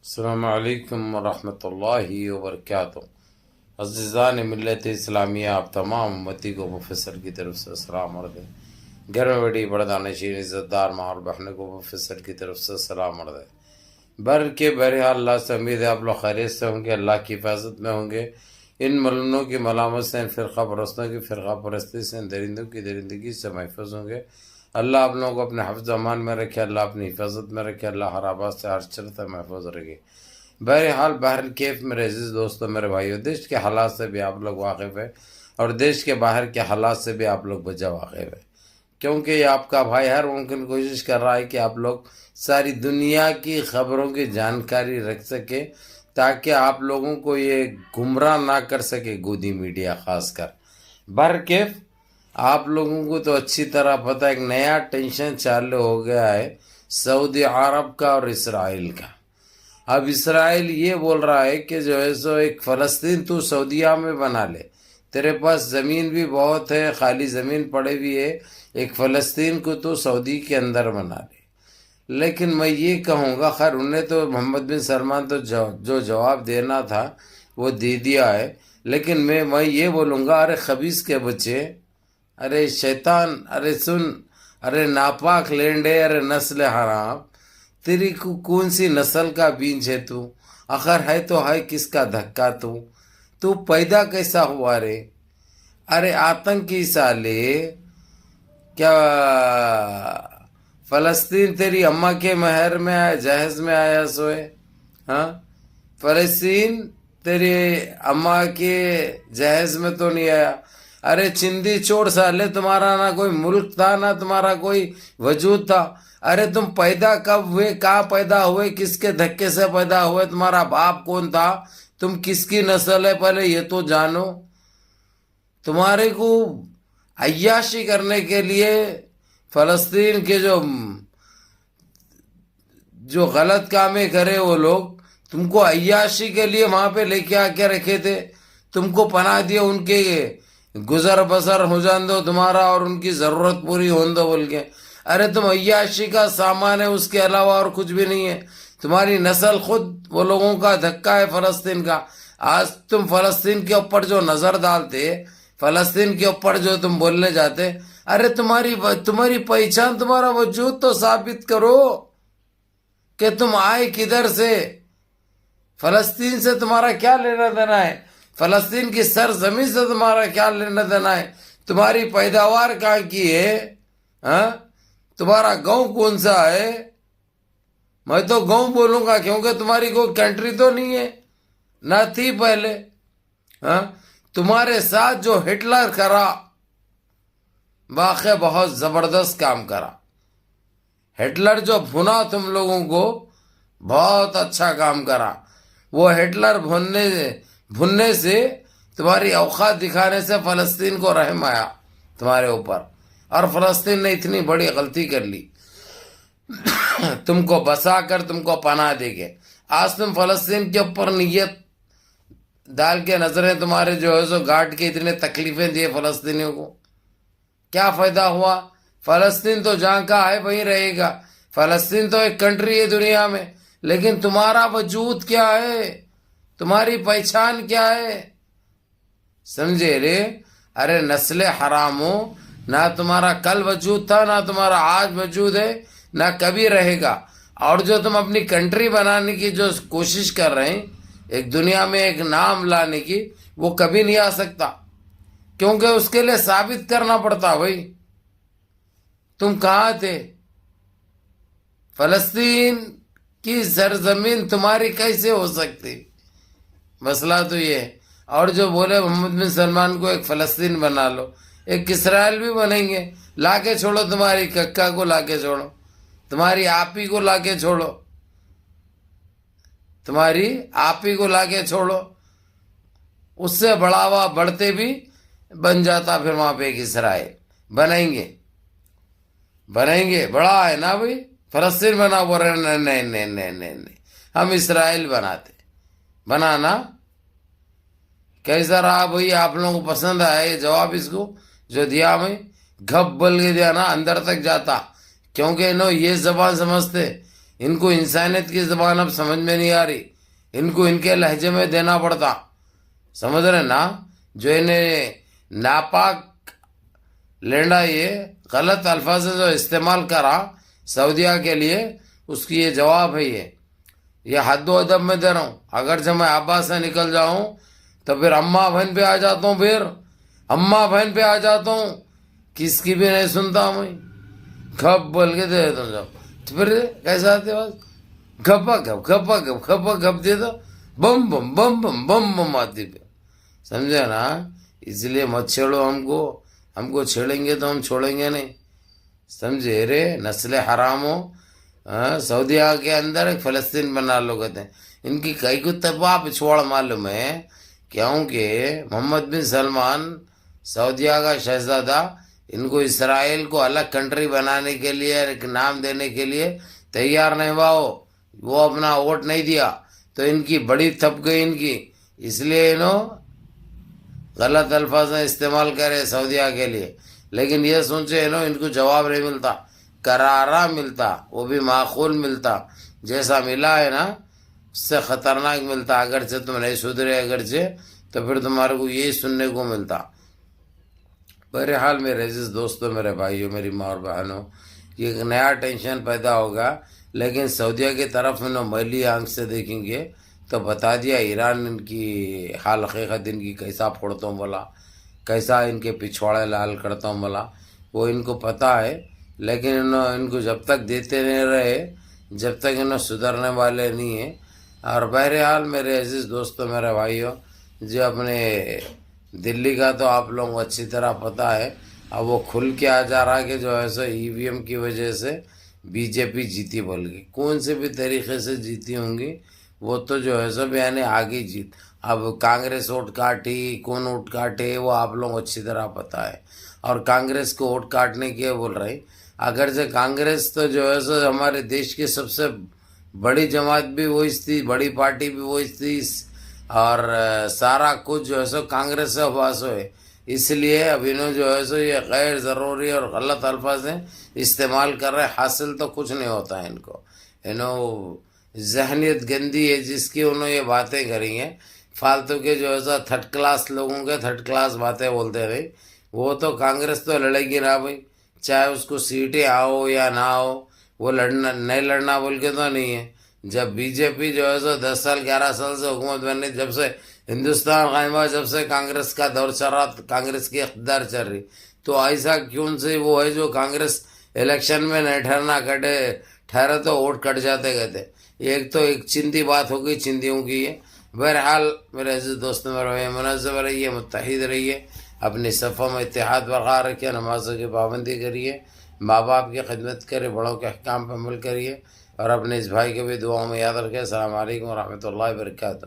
السلام علیکم ورحمۃ اللہ وبرکاتہ۔ عزیزان ملت اسلامیہ، آپ تمام امتی کو پروفیسر کی طرف سے السلام علیکم۔ گھر میں بیٹھی بردانشین عزت دار ماں اور بہنوں کو پروفیسر کی طرف سے السلام علیکم۔ بہرحال اللہ سے امید ہے آپ لوگ خیریت سے ہوں گے، اللہ کی حفاظت میں ہوں گے، ان ملنوں کی ملامت سے، ان فرقہ پرستوں کی فرقہ پرستی سے، ان درندوں کی درندگی سے محفوظ ہوں گے۔ اللہ آپ لوگوں کو اپنے حفظ امان میں رکھے، اللہ اپنی حفاظت میں رکھے، اللہ ہر آباد سے ہر شر سے محفوظ رکھے۔ بہرکیف میرے عزیز دوستوں، میرے بھائیوں، دیش کے حالات سے بھی آپ لوگ واقف ہیں اور دیش کے باہر کے حالات سے بھی آپ لوگ بجا واقف ہیں، کیونکہ یہ آپ کا بھائی ہر ممکن کوشش کر رہا ہے کہ آپ لوگ ساری دنیا کی خبروں کی جانکاری رکھ سکے، تاکہ آپ لوگوں کو یہ گمراہ نہ کر سکے، گودی میڈیا خاص کر۔ بہرکیف آپ لوگوں کو تو اچھی طرح پتہ ہے، ایک نیا ٹینشن چالو ہو گیا ہے سعودی عرب کا اور اسرائیل کا۔ اب اسرائیل یہ بول رہا ہے کہ جو ہے سو ایک فلسطین تو سعودیہ میں بنا لے، تیرے پاس زمین بھی بہت ہے، خالی زمین پڑے بھی ہے، ایک فلسطین کو تو سعودی کے اندر بنا لے۔ لیکن میں یہ کہوں گا، خیر انہیں تو محمد بن سلمان تو جو جواب دینا تھا وہ دے دیا ہے، لیکن میں یہ بولوں گا، ارے خبیث کے بچے، ارے شیطان، ارے سن، ارے ناپاک لینڈے، ارے نسل حرام، تیری کون سی نسل کا بیج ہے تو؟ آخر ہے تو ہے کس کا دھکا تو پیدا کیسا ہوا رے؟ ارے آتنکی سالے، کیا فلسطین تیری اماں کے مہر میں آیا، جہیز میں آیا سوئے؟ ہاں، فلسطین تیری اماں کے جہیز میں تو نہیں آیا۔ ارے چندی چوڑ سالے، تمہارا نہ کوئی ملک تھا، نہ تمہارا کوئی وجود تھا۔ ارے تم پیدا کب ہوئے، کہاں پیدا ہوئے، کس کے دھکے سے پیدا ہوئے، تمہارا باپ کون تھا، تم کس کی نسل ہے، پہلے یہ تو جانو۔ تمہارے کو عیاشی کرنے کے لیے فلسطین کے جو غلط کامیں کرے وہ لوگ، تم کو عیاشی کے لیے وہاں پہ لے کے آ کے رکھے تھے، تم کو پناہ دیا، ان کے گزر بسر ہو جان دو تمہارا اور ان کی ضرورت پوری ہون دو بول کے۔ ارے تم عیاشی کا سامان ہے، اس کے علاوہ اور کچھ بھی نہیں ہے۔ تمہاری نسل خود وہ لوگوں کا دھکا ہے فلسطین کا۔ آج تم فلسطین کے اوپر جو نظر ڈالتے، فلسطین کے اوپر جو تم بولنے جاتے، ارے تمہاری پہچان، تمہارا وجود تو ثابت کرو کہ تم آئے کدھر سے، فلسطین سے تمہارا کیا لینا دینا ہے، فلسطین کی سرزمین سے تمہارا کیا لینا دینا ہے، تمہاری پیداوار کہاں کی ہے، ہاں، تمہارا گاؤں کون سا ہے؟ میں تو گاؤں بولوں گا، کیونکہ تمہاری کوئی کنٹری تو نہیں ہے، نہ تھی پہلے۔ ہاں، تمہارے ساتھ جو ہٹلر کرا، واقعی بہت زبردست کام کرا۔ ہٹلر جو بھنا تم لوگوں کو، بہت اچھا کام کرا۔ وہ ہٹلر بھننے سے، تمہاری اوقات دکھانے سے فلسطین کو رحم آیا تمہارے اوپر، اور فلسطین نے اتنی بڑی غلطی کر لی، تم کو بسا کر تم کو پناہ دے گے۔ آج تم فلسطین کے اوپر نیت ڈال کے نظریں تمہارے جو ہے سو گاٹ کے اتنے تکلیفیں دیے فلسطینیوں کو، کیا فائدہ ہوا؟ فلسطین تو جہاں کا ہے وہیں رہے گا، فلسطین تو ایک کنٹری ہے دنیا میں، لیکن تمہارا وجود کیا ہے، تمہاری پہچان کیا ہے؟ سمجھے رے؟ ارے نسل حرامو، نہ تمہارا کل وجود تھا، نہ تمہارا آج وجود ہے، نہ کبھی رہے گا۔ اور جو تم اپنی کنٹری بنانے کی جو کوشش کر رہے ہیں، ایک دنیا میں ایک نام لانے کی، وہ کبھی نہیں آ سکتا، کیونکہ اس کے لیے ثابت کرنا پڑتا۔ بھائی تم کہاں تھے؟ فلسطین کی سرزمین تمہاری کیسے ہو سکتی؟ مسئلہ تو یہ ہے۔ اور جو بولے محمد بن سلمان کو ایک فلسطین بنا لو، ایک اسرائیل بھی بنیں گے، لا کے چھوڑو، تمہاری ککا کو لا کے چھوڑو، تمہاری آپی کو لا کے چھوڑو، تمہاری آپی کو لا کے چھوڑو، اس سے بڑھاوا بڑھتے بھی بن جاتا، پھر وہاں پہ ایک اسرائیل بنائیں گے، بڑا ہے نا بھائی، فلسطین بنا، بول رہے نہیں، ہم اسرائیل بنانا۔ کیسا رہا بھائی؟ آپ لوگوں کو پسند آیا یہ جواب؟ اس کو جو دیا میں گھپ بول کے دیا نا، اندر تک جاتا، کیونکہ یہ زبان سمجھتے ان کو انسانیت کی زبان اب سمجھ میں نہیں آ رہی، ان کو ان کے لہجے میں دینا پڑتا، سمجھ رہے نا؟ جو انہیں ناپاک لینڈا یہ غلط الفاظ جو استعمال کرا سعودیہ کے لیے، اس کی یہ جواب ہے۔ یہ حد و ادب میں دے رہا ہوں۔ اگر جب میں ابا سے نکل جاؤں تو پھر اماں بہن پہ آ جاتا ہوں، پھر اماں بہن پہ آ جاتا ہوں، کس کی بھی نہیں سنتا ہوں میں، کھپ بول کے دے دیتا ہوں جب، تو پھر کیسا آتے بس گھپا گھپ گھپا گھپ گھپا گھپ دے دو، بم بم بم بم بم بم آتی پہ، سمجھے نا؟ اس لیے مت چھیڑو ہم کو چھیڑیں گے تو ہم چھوڑیں گے نہیں، سمجھے رے؟ نسل حرام ہو۔ سعودیہ کے اندر ایک فلسطین بنا لو کہتے ہیں، ان کی کئی کو تباہ پچھوڑ معلوم ہے، کیونکہ محمد بن سلمان سعودیہ کا شہزادہ ان کو اسرائیل کو الگ کنٹری بنانے کے لیے ایک نام دینے کے لیے تیار نہیں ہوا، وہ اپنا ووٹ نہیں دیا تو ان کی بڑی تھپ گئی ان کی، اس لیے انہوں غلط الفاظ استعمال کرے سعودیہ کے لیے، لیکن یہ سوچے انہوں ان کو جواب نہیں ملتا، کرارا ملتا، وہ بھی معقول ملتا، جیسا ملا ہے نا اس سے خطرناک ملتا، اگرچہ تم نہیں سدھرے اگرچہ تو پھر تمہارے کو یہی سننے کو ملتا۔ بہرحال میرے عزیز دوستوں، میرے بھائیوں، میری ماں اور بہنوں، یہ ایک نیا ٹینشن پیدا ہوگا، لیکن سعودیہ کی طرف انہوں میلی آنکھ سے دیکھیں گے تو بتا دیا ایران ان کی حال حقیقت ان کی کیسا پھوڑتا ہوں بولا، کیسا ان کے پچھواڑے لال کرتا ہوں بولا، وہ ان کو پتہ ہے، لیکن انہوں ان کو جب تک دیتے نہیں رہے، جب تک انہوں سدھرنے والے نہیں ہیں۔ اور بہرحال میرے عزیز دوستوں، میرے بھائیوں، جو اپنے دلی کا تو آپ لوگوں کو اچھی طرح پتہ ہے، اب وہ کھل کے آ جا رہا کہ جو ہے سو ای وی ایم کی وجہ سے بی جے پی جیتی بول گئی، کون سے بھی طریقے سے جیتی ہوں گی، وہ تو جو ہے سو یعنی آگے جیت، اب کانگریس ووٹ کاٹی، کون ووٹ کاٹے، وہ آپ لوگوں کو اچھی طرح پتہ ہے، اور کانگریس کو ووٹ کاٹنے کے بول رہے، اگرچہ کانگریس تو جو ہے سو ہمارے دیش کی سب سے بڑی جماعت بھی وہی تھی، بڑی پارٹی بھی وہی تھی، اور سارا کچھ جو ہے سو کانگریس سے باس ہوئے، اس لیے اب انہوں جو ہے سو یہ غیر ضروری اور غلط الفاظ استعمال کر رہے، حاصل تو کچھ نہیں ہوتا ہے ان کو، انہوں ذہنیت گندی ہے جس کی انہوں یہ باتیں کری ہیں، فالتو کے جو ہے سو تھرڈ کلاس لوگوں کے تھرڈ کلاس باتیں بولتے رہے، وہ تو کانگریس تو لڑے گی نا بھائی، چاہے اس کو سیٹیں آؤ یا نہ ہو، وہ لڑنا نہیں لڑنا بول کے تو نہیں ہے۔ جب بی جے پی جو ہے سو 10 سال 11 سال سے حکومت بننے، جب سے ہندوستان قائم ہوا، جب سے کانگریس کا دور چل رہا، کانگریس کی اقتدار چل رہی، تو ایسا کیوں سے وہ ہے جو کانگریس الیکشن میں نہیں ٹھہرے تو ووٹ کٹ جاتے کہتے، ایک تو ایک چندی بات ہو گئی چندیوں کی ہے۔ بہرحال میرے عزیز دوستوں، میرے منظم رہیے، متحد رہیے، اپنی صفوں میں اتحاد برقرار رکھیے، نمازوں کی پابندی کریے، ماں باپ کی خدمت کرے، بڑوں کے احکام پر عمل کریے، اور اپنے اس بھائی کو بھی دعاؤں میں یاد رکھیں۔ السلام علیکم ورحمۃ اللہ وبرکاتہ۔